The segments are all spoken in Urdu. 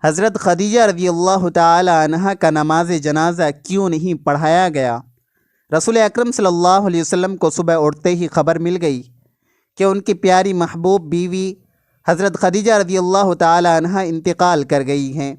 حضرت خدیجہ رضی اللہ تعالی عنہا کا نماز جنازہ کیوں نہیں پڑھایا گیا؟ رسول اکرم صلی اللہ علیہ وسلم کو صبح اٹھتے ہی خبر مل گئی کہ ان کی پیاری محبوب بیوی حضرت خدیجہ رضی اللہ تعالی عنہا انتقال کر گئی ہیں۔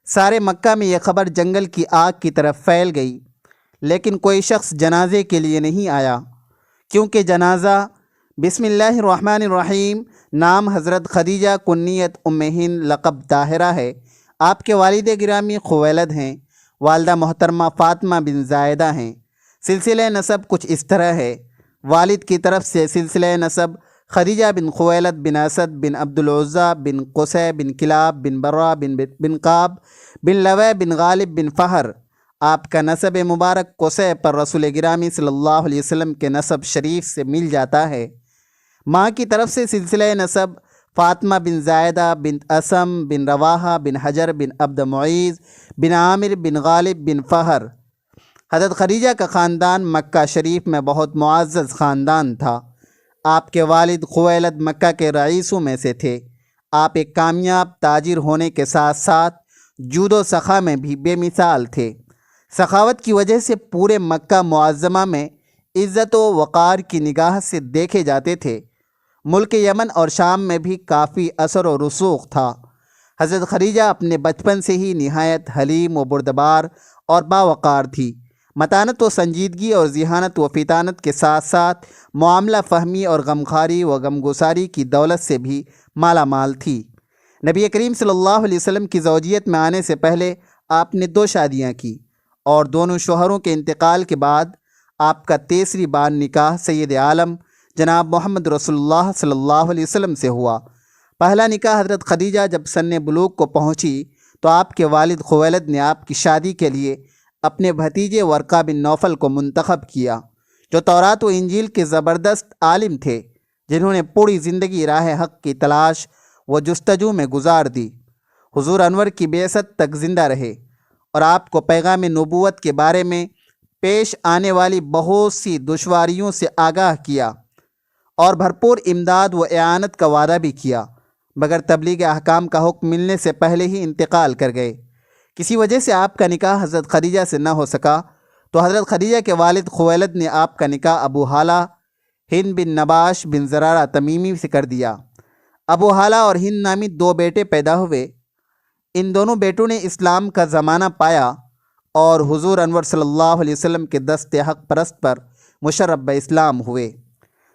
سارے مکہ میں یہ خبر جنگل کی آگ کی طرف پھیل گئی، لیکن کوئی شخص جنازے کے لیے نہیں آیا، کیونکہ جنازہ بسم اللہ الرحمن الرحیم، نام حضرت خدیجہ، کنیت ام ہند، لقب طاہرہ ہے۔ آپ کے والد گرامی خویلد ہیں، والدہ محترمہ فاطمہ بن زائدہ ہیں۔ سلسلہ نسب کچھ اس طرح ہے: والد کی طرف سے سلسلہ نسب خدیجہ بن خویلد بن اسد بن عبد العزیٰ بن قصی بن کلاب بن برہ بن قاب بن لوی بن غالب بن فہر۔ آپ کا نسب مبارک قصی پر رسول گرامی صلی اللہ علیہ وسلم کے نسب شریف سے مل جاتا ہے۔ ماں کی طرف سے سلسلہ نسب فاطمہ بن زائدہ بن اسم بن رواحہ بن حجر بن عبد معیز بن عامر بن غالب بن فہر۔ حضرت خدیجہ کا خاندان مکہ شریف میں بہت معزز خاندان تھا۔ آپ کے والد خویلد مکہ کے رئیسوں میں سے تھے۔ آپ ایک کامیاب تاجر ہونے کے ساتھ ساتھ جود و سخا میں بھی بے مثال تھے۔ سخاوت کی وجہ سے پورے مکہ معظمہ میں عزت و وقار کی نگاہ سے دیکھے جاتے تھے۔ ملک یمن اور شام میں بھی کافی اثر و رسوخ تھا۔ حضرت خدیجہ اپنے بچپن سے ہی نہایت حلیم و بردبار اور باوقار تھی۔ متانت و سنجیدگی اور ذہانت و فطانت کے ساتھ ساتھ معاملہ فہمی اور غمخواری و غمگساری کی دولت سے بھی مالا مال تھی۔ نبی کریم صلی اللہ علیہ وسلم کی زوجیت میں آنے سے پہلے آپ نے 2 شادیاں کی، اور دونوں شوہروں کے انتقال کے بعد آپ کا تیسری بار نکاح سید عالم جناب محمد رسول اللہ صلی اللہ علیہ وسلم سے ہوا۔ پہلا نکاح حضرت خدیجہ جب سن بلوغ کو پہنچی تو آپ کے والد خویلد نے آپ کی شادی کے لیے اپنے بھتیجے ورقہ بن نوفل کو منتخب کیا، جو تورات و انجیل کے زبردست عالم تھے، جنہوں نے پوری زندگی راہ حق کی تلاش و جستجو میں گزار دی۔ حضور انور کی بعثت تک زندہ رہے اور آپ کو پیغام نبوت کے بارے میں پیش آنے والی بہت سی دشواریوں سے آگاہ کیا اور بھرپور امداد و اعانت کا وعدہ بھی کیا، مگر تبلیغ احکام کا حکم ملنے سے پہلے ہی انتقال کر گئے۔ کسی وجہ سے آپ کا نکاح حضرت خدیجہ سے نہ ہو سکا تو حضرت خدیجہ کے والد خویلد نے آپ کا نکاح ابو ہالہ ہند بن نباش بن زرارہ تمیمی سے کر دیا۔ ابو ہالہ اور ہند نامی 2 بیٹے پیدا ہوئے۔ ان دونوں بیٹوں نے اسلام کا زمانہ پایا اور حضور انور صلی اللہ علیہ وسلم کے دست حق پرست پر مشرف اسلام ہوئے۔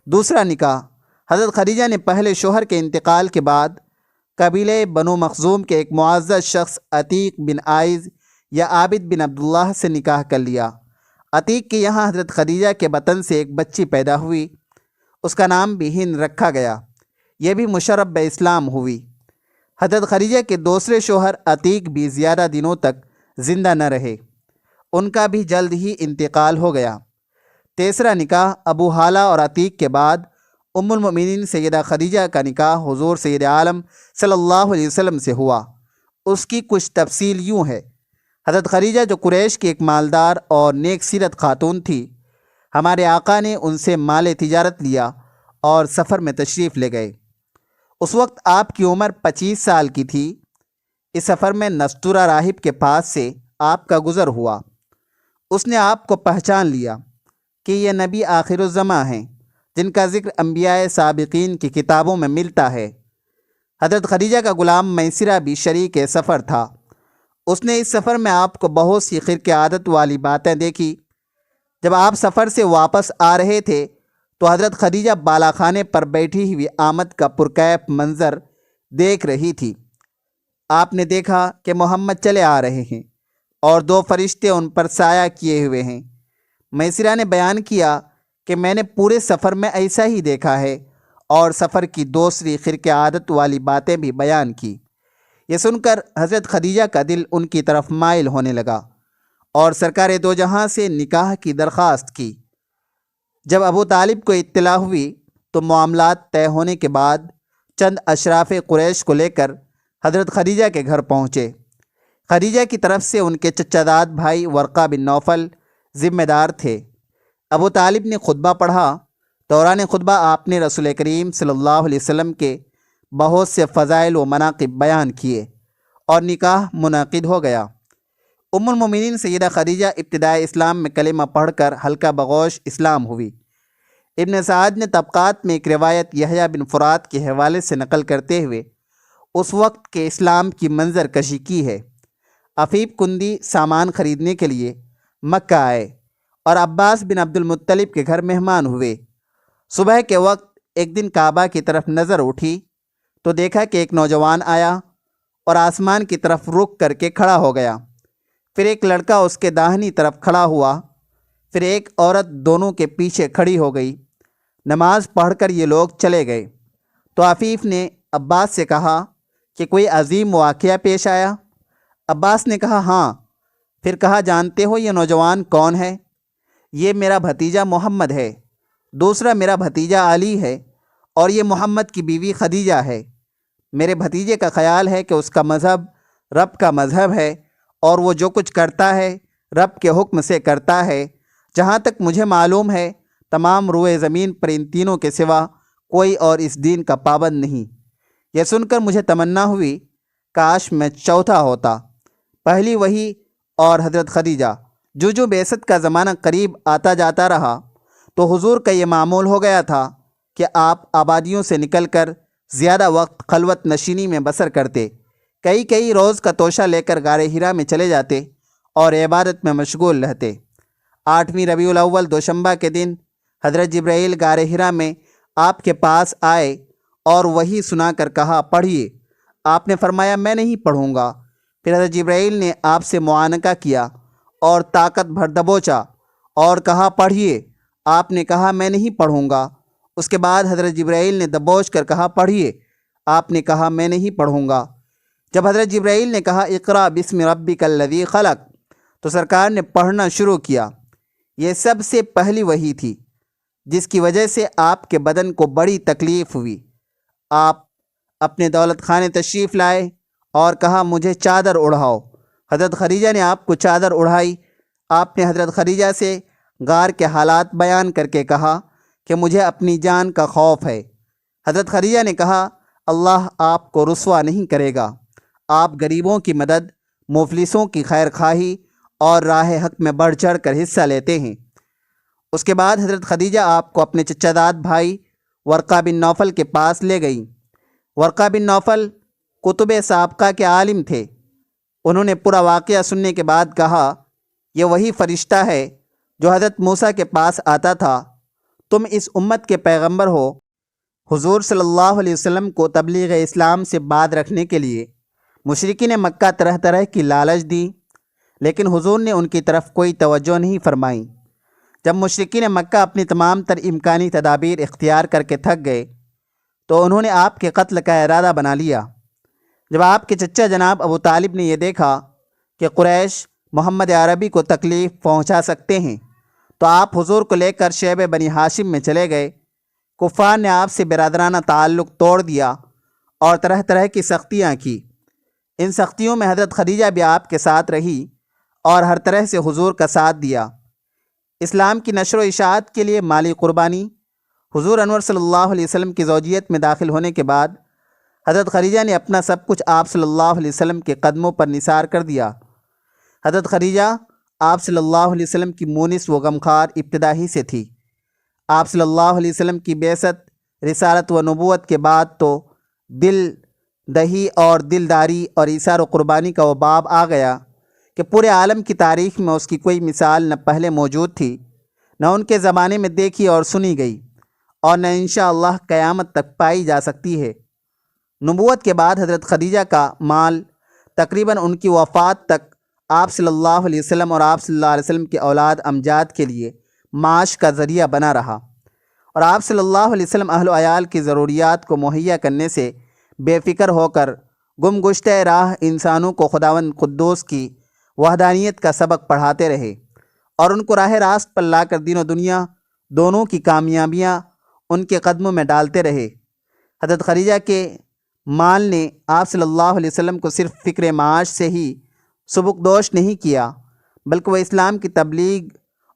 دوسرا نکاح حضرت خدیجہ نے پہلے شوہر کے انتقال کے بعد قبیلہ بنو مخزوم کے ایک معزز شخص عتیق بن عائز یا عابد بن عبداللہ سے نکاح کر لیا۔ عتیق کے یہاں حضرت خدیجہ کے بطن سے ایک بچی پیدا ہوئی، اس کا نام بھی ہند رکھا گیا، یہ بھی مشرف اسلام ہوئی۔ حضرت خدیجہ کے دوسرے شوہر عتیق بھی زیادہ دنوں تک زندہ نہ رہے، ان کا بھی جلد ہی انتقال ہو گیا۔ تیسرا نکاح ابو ہالہ اور عتیق کے بعد ام المؤمنین سیدہ خدیجہ کا نکاح حضور سید عالم صلی اللہ علیہ وسلم سے ہوا۔ اس کی کچھ تفصیل یوں ہے: حضرت خدیجہ جو قریش کی ایک مالدار اور نیک سیرت خاتون تھی، ہمارے آقا نے ان سے مال تجارت لیا اور سفر میں تشریف لے گئے۔ اس وقت آپ کی عمر 25 سال کی تھی۔ اس سفر میں نستورہ راہب کے پاس سے آپ کا گزر ہوا۔ اس نے آپ کو پہچان لیا کہ یہ نبی آخر الزماں ہیں، جن کا ذکر انبیاء سابقین کی کتابوں میں ملتا ہے۔ حضرت خدیجہ کا غلام میسرہ بھی شریک سفر تھا۔ اس نے اس سفر میں آپ کو بہت سی خرق عادت والی باتیں دیکھی۔ جب آپ سفر سے واپس آ رہے تھے تو حضرت خدیجہ بالا خانے پر بیٹھی ہوئی آمد کا پرکیف منظر دیکھ رہی تھی۔ آپ نے دیکھا کہ محمد چلے آ رہے ہیں اور 2 فرشتے ان پر سایہ کیے ہوئے ہیں۔ میسرہ نے بیان کیا کہ میں نے پورے سفر میں ایسا ہی دیکھا ہے، اور سفر کی دوسری خرق عادت والی باتیں بھی بیان کی۔ یہ سن کر حضرت خدیجہ کا دل ان کی طرف مائل ہونے لگا اور سرکار دو جہاں سے نکاح کی درخواست کی۔ جب ابو طالب کو اطلاع ہوئی تو معاملات طے ہونے کے بعد چند اشراف قریش کو لے کر حضرت خدیجہ کے گھر پہنچے۔ خدیجہ کی طرف سے ان کے چچا داد بھائی ورقہ بن نوفل ذمہ دار تھے۔ ابو طالب نے خطبہ پڑھا۔ دوران خطبہ آپ نے رسول کریم صلی اللہ علیہ وسلم کے بہت سے فضائل و مناقب بیان کیے اور نکاح منعقد ہو گیا۔ ام المومنین سیدہ خدیجہ ابتدائے اسلام میں کلمہ پڑھ کر حلقہ بغوش اسلام ہوئی۔ ابن سعد نے طبقات میں ایک روایت یحییٰ بن فرات کے حوالے سے نقل کرتے ہوئے اس وقت کے اسلام کی منظر کشی کی ہے۔ عفیف کندی سامان خریدنے کے لیے مکہ آئے اور عباس بن عبد المطلب کے گھر مہمان ہوئے۔ صبح کے وقت ایک دن کعبہ کی طرف نظر اٹھی تو دیکھا کہ ایک نوجوان آیا اور آسمان کی طرف رخ کر کے کھڑا ہو گیا۔ پھر ایک لڑکا اس کے داہنی طرف کھڑا ہوا، پھر ایک عورت دونوں کے پیچھے کھڑی ہو گئی۔ نماز پڑھ کر یہ لوگ چلے گئے تو عفیف نے عباس سے کہا کہ کوئی عظیم واقعہ پیش آیا؟ عباس نے کہا ہاں۔ پھر کہا جانتے ہو یہ نوجوان کون ہے؟ یہ میرا بھتیجا محمد ہے، دوسرا میرا بھتیجا علی ہے اور یہ محمد کی بیوی خدیجہ ہے۔ میرے بھتیجے کا خیال ہے کہ اس کا مذہب رب کا مذہب ہے اور وہ جو کچھ کرتا ہے رب کے حکم سے کرتا ہے۔ جہاں تک مجھے معلوم ہے تمام روئے زمین پر ان تینوں کے سوا کوئی اور اس دین کا پابند نہیں۔ یہ سن کر مجھے تمنا ہوئی کاش میں چوتھا ہوتا۔ پہلی وہی اور حضرت خدیجہ۔ جو بعثت کا زمانہ قریب آتا جاتا رہا تو حضور کا یہ معمول ہو گیا تھا کہ آپ آبادیوں سے نکل کر زیادہ وقت خلوت نشینی میں بسر کرتے، کئی روز کا توشہ لے کر غار حرا میں چلے جاتے اور عبادت میں مشغول رہتے۔ 8ویں ربیع الاول دوشنبہ کے دن حضرت جبرائیل غار حرا میں آپ کے پاس آئے اور وہی سنا کر کہا پڑھیے۔ آپ نے فرمایا میں نہیں پڑھوں گا۔ پھر حضرت جبرائیل نے آپ سے معانقہ کیا اور طاقت بھر دبوچا اور کہا پڑھیے۔ آپ نے کہا میں نہیں پڑھوں گا۔ اس کے بعد حضرت جبرائیل نے دبوچ کر کہا پڑھیے۔ آپ نے کہا میں نہیں پڑھوں گا۔ جب حضرت جبرائیل نے کہا اقرأ بسم ربک الذی خلق تو سرکار نے پڑھنا شروع کیا۔ یہ سب سے پہلی وحی تھی جس کی وجہ سے آپ کے بدن کو بڑی تکلیف ہوئی۔ آپ اپنے دولت خانے تشریف لائے اور کہا مجھے چادر اڑھاؤ۔ حضرت خدیجہ نے آپ کو چادر اڑھائی۔ آپ نے حضرت خدیجہ سے غار کے حالات بیان کر کے کہا کہ مجھے اپنی جان کا خوف ہے۔ حضرت خدیجہ نے کہا اللہ آپ کو رسوا نہیں کرے گا، آپ غریبوں کی مدد، مفلسوں کی خیر خواہی اور راہ حق میں بڑھ چڑھ کر حصہ لیتے ہیں۔ اس کے بعد حضرت خدیجہ آپ کو اپنے چچا داد بھائی ورقہ بن نوفل کے پاس لے گئیں۔ ورقہ بن نوفل کتب سابقہ کے عالم تھے۔ انہوں نے پورا واقعہ سننے کے بعد کہا یہ وہی فرشتہ ہے جو حضرت موسیٰ کے پاس آتا تھا، تم اس امت کے پیغمبر ہو۔ حضور صلی اللہ علیہ وسلم کو تبلیغ اسلام سے باز رکھنے کے لیے مشرکین مکہ طرح طرح کی لالچ دی، لیکن حضور نے ان کی طرف کوئی توجہ نہیں فرمائی۔ جب مشرکین مکہ اپنی تمام تر امکانی تدابیر اختیار کر کے تھک گئے تو انہوں نے آپ کے قتل کا ارادہ بنا لیا۔ جب آپ کے چچا جناب ابو طالب نے یہ دیکھا کہ قریش محمد عربی کو تکلیف پہنچا سکتے ہیں تو آپ حضور کو لے کر شعب بنی ہاشم میں چلے گئے۔ کفار نے آپ سے برادرانہ تعلق توڑ دیا اور طرح طرح کی سختیاں کی۔ ان سختیوں میں حضرت خدیجہ بھی آپ کے ساتھ رہی اور ہر طرح سے حضور کا ساتھ دیا۔ اسلام کی نشر و اشاعت کے لیے مالی قربانی۔ حضور انور صلی اللہ علیہ وسلم کی زوجیت میں داخل ہونے کے بعد حضرت خدیجہ نے اپنا سب کچھ آپ صلی اللہ علیہ وسلم کے قدموں پر نثار کر دیا۔ حضرت خدیجہ آپ صلی اللہ علیہ وسلم کی مونس و غمخوار ابتدا ہی سے تھی۔ آپ صلی اللہ علیہ وسلم کی بعثت، رسالت و نبوت کے بعد تو دل دہی اور دلداری اور ایثار و قربانی کا وہ باب آ گیا کہ پورے عالم کی تاریخ میں اس کی کوئی مثال نہ پہلے موجود تھی، نہ ان کے زمانے میں دیکھی اور سنی گئی، اور نہ انشاءاللہ قیامت تک پائی جا سکتی ہے۔ نبوت کے بعد حضرت خدیجہ کا مال تقریباً ان کی وفات تک آپ صلی اللہ علیہ وسلم اور آپ صلی اللہ علیہ وسلم کے اولاد امجاد کے لیے معاش کا ذریعہ بنا رہا، اور آپ صلی اللہ علیہ وسلم اہل و عیال کی ضروریات کو مہیا کرنے سے بے فکر ہو کر گم گشتہ راہ انسانوں کو خداوند قدوس کی وحدانیت کا سبق پڑھاتے رہے اور ان کو راہ راست پر لا کر دین و دنیا دونوں کی کامیابیاں ان کے قدموں میں ڈالتے رہے۔ حضرت خدیجہ کے مال نے آپ صلی اللہ علیہ وسلم کو صرف فکر معاش سے ہی سبکدوش نہیں کیا، بلکہ وہ اسلام کی تبلیغ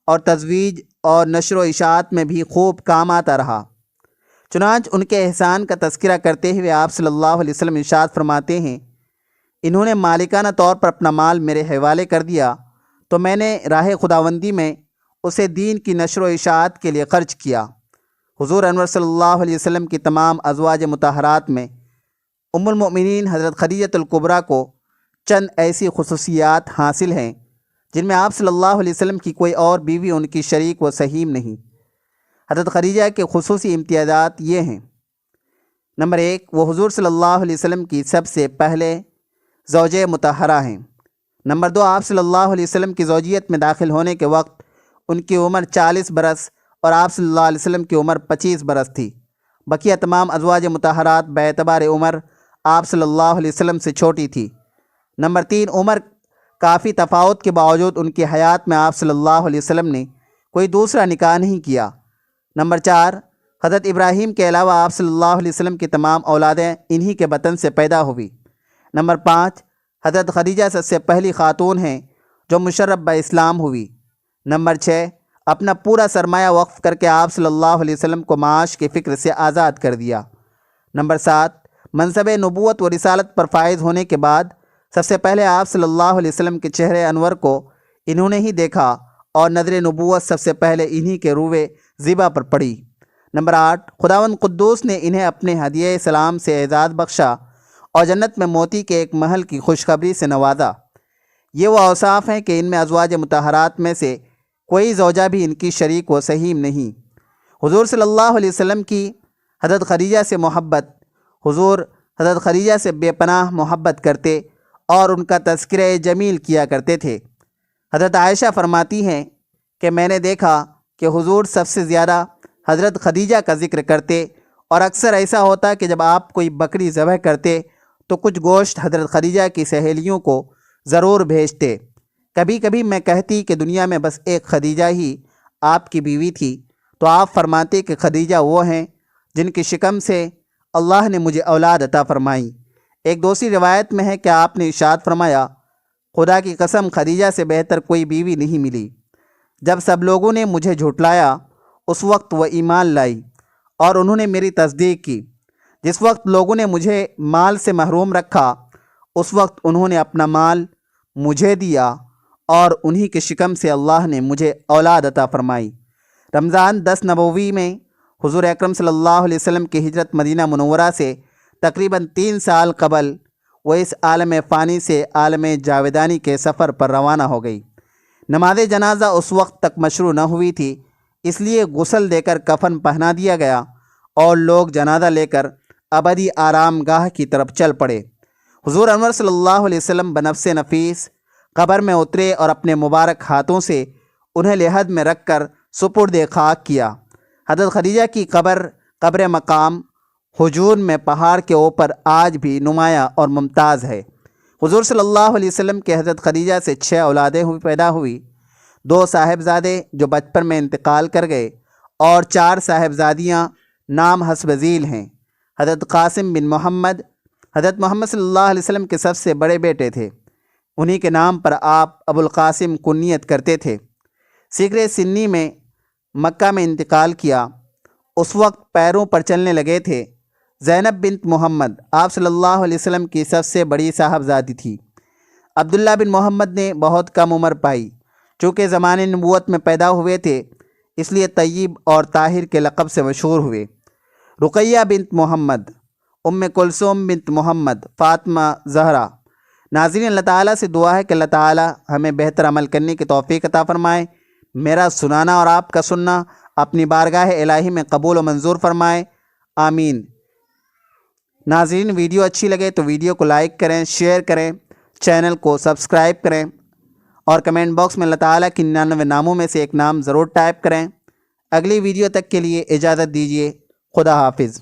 اور تزویج اور نشر و اشاعت میں بھی خوب کام آتا رہا۔ چنانچہ ان کے احسان کا تذکرہ کرتے ہوئے آپ صلی اللہ علیہ وسلم ارشاد فرماتے ہیں انہوں نے مالکانہ طور پر اپنا مال میرے حوالے کر دیا تو میں نے راہ خداوندی میں اسے دین کی نشر و اشاعت کے لیے خرچ کیا۔ حضور انور صلی اللہ علیہ وسلم کی تمام ازواج مطہرات میں ام المؤمنین حضرت خدیجہ الکبریٰ کو چند ایسی خصوصیات حاصل ہیں جن میں آپ صلی اللہ علیہ وسلم کی کوئی اور بیوی ان کی شریک و سہیم نہیں۔ حضرت خدیجہ کے خصوصی امتیازات یہ ہیں: نمبر 1، وہ حضور صلی اللہ علیہ وسلم کی سب سے پہلے زوجہ مطہرہ ہیں۔ نمبر 2، آپ صلی اللہ علیہ وسلم کی زوجیت میں داخل ہونے کے وقت ان کی عمر 40 برس اور آپ صلی اللہ علیہ وسلم کی عمر 25 برس تھی۔ بقیہ تمام ازواج مطہرات باعتبار عمر آپ صلی اللہ علیہ وسلم سے چھوٹی تھی۔ نمبر 3، عمر کافی تفاوت کے باوجود ان کی حیات میں آپ صلی اللہ علیہ وسلم نے کوئی دوسرا نکاح نہیں کیا۔ نمبر 4، حضرت ابراہیم کے علاوہ آپ صلی اللہ علیہ وسلم کی تمام اولادیں انہی کے بطن سے پیدا ہوئی۔ نمبر 5، حضرت خدیجہ سب سے پہلی خاتون ہیں جو مشرف باسلام ہوئی۔ نمبر 6، اپنا پورا سرمایہ وقف کر کے آپ صلی اللہ علیہ وسلم کو معاش کی فکر سے آزاد کر دیا۔ نمبر 7، منصب نبوت و رسالت پر فائز ہونے کے بعد سب سے پہلے آپ صلی اللہ علیہ وسلم کے چہرے انور کو انہوں نے ہی دیکھا اور نظر نبوت سب سے پہلے انہی کے روئے زیبا پر پڑی۔ نمبر 8، خداوند قدوس نے انہیں اپنے ہدیہ سلام سے اعزاز بخشا اور جنت میں موتی کے ایک محل کی خوشخبری سے نوازا۔ یہ وہ اوصاف ہیں کہ ان میں ازواج مطہرات میں سے کوئی زوجہ بھی ان کی شریک و سہیم نہیں۔ حضور صلی اللہ علیہ وسلم کی حضرت خدیجہ سے محبت، حضور حضرت خدیجہ سے بے پناہ محبت کرتے اور ان کا تذکرہ جمیل کیا کرتے تھے۔ حضرت عائشہ فرماتی ہیں کہ میں نے دیکھا کہ حضور سب سے زیادہ حضرت خدیجہ کا ذکر کرتے اور اکثر ایسا ہوتا کہ جب آپ کوئی بکری ذبح کرتے تو کچھ گوشت حضرت خدیجہ کی سہیلیوں کو ضرور بھیجتے۔ کبھی کبھی میں کہتی کہ دنیا میں بس ایک خدیجہ ہی آپ کی بیوی تھی تو آپ فرماتے کہ خدیجہ وہ ہیں جن کی شکم سے اللہ نے مجھے اولاد عطا فرمائی۔ ایک دوسری روایت میں ہے کہ آپ نے ارشاد فرمایا، خدا کی قسم خدیجہ سے بہتر کوئی بیوی نہیں ملی۔ جب سب لوگوں نے مجھے جھٹلایا اس وقت وہ ایمان لائی اور انہوں نے میری تصدیق کی۔ جس وقت لوگوں نے مجھے مال سے محروم رکھا اس وقت انہوں نے اپنا مال مجھے دیا اور انہی کے شکم سے اللہ نے مجھے اولاد عطا فرمائی۔ رمضان 10 نبوی میں حضور اکرم صلی اللہ علیہ وسلم کی ہجرت مدینہ منورہ سے تقریباً 3 سال قبل وہ اس عالم فانی سے عالم جاودانی کے سفر پر روانہ ہو گئی۔ نماز جنازہ اس وقت تک مشروع نہ ہوئی تھی، اس لیے غسل دے کر کفن پہنا دیا گیا اور لوگ جنازہ لے کر ابدی آرام گاہ کی طرف چل پڑے۔ حضور انور صلی اللہ علیہ وسلم بنفس نفیس قبر میں اترے اور اپنے مبارک ہاتھوں سے انہیں لحد میں رکھ کر سپرد خاک کیا۔ حضرت خدیجہ کی قبر مقام ہجون میں پہاڑ کے اوپر آج بھی نمایاں اور ممتاز ہے۔ حضور صلی اللہ علیہ وسلم کے حضرت خدیجہ سے 6 اولادیں پیدا ہوئی، 2 صاحبزادے جو بچپن میں انتقال کر گئے اور 4 صاحبزادیاں نام حسب ذیل ہیں۔ حضرت قاسم بن محمد حضرت محمد صلی اللہ علیہ وسلم کے سب سے بڑے بیٹے تھے، انہی کے نام پر آپ ابو القاسم کنیت کرتے تھے۔ سگرے سنی میں مکہ میں انتقال کیا، اس وقت پیروں پر چلنے لگے تھے۔ زینب بنت محمد آپ صلی اللہ علیہ وسلم کی سب سے بڑی صاحبزادی تھی۔ عبداللہ بن محمد نے بہت کم عمر پائی، چونکہ زمان نبوت میں پیدا ہوئے تھے اس لیے طیب اور طاہر کے لقب سے مشہور ہوئے۔ رقیہ بنت محمد، ام کلثوم بنت محمد، فاطمہ زہرا۔ ناظرین، اللہ تعالیٰ سے دعا ہے کہ اللہ تعالیٰ ہمیں بہتر عمل کرنے کی توفیق عطا فرمائے، میرا سنانا اور آپ کا سننا اپنی بارگاہ الہی میں قبول و منظور فرمائے، آمین۔ ناظرین، ویڈیو اچھی لگے تو ویڈیو کو لائک کریں، شیئر کریں، چینل کو سبسکرائب کریں اور کمنٹ باکس میں اللہ تعالیٰ کی 99 ناموں میں سے ایک نام ضرور ٹائپ کریں۔ اگلی ویڈیو تک کے لیے اجازت دیجیے، خدا حافظ۔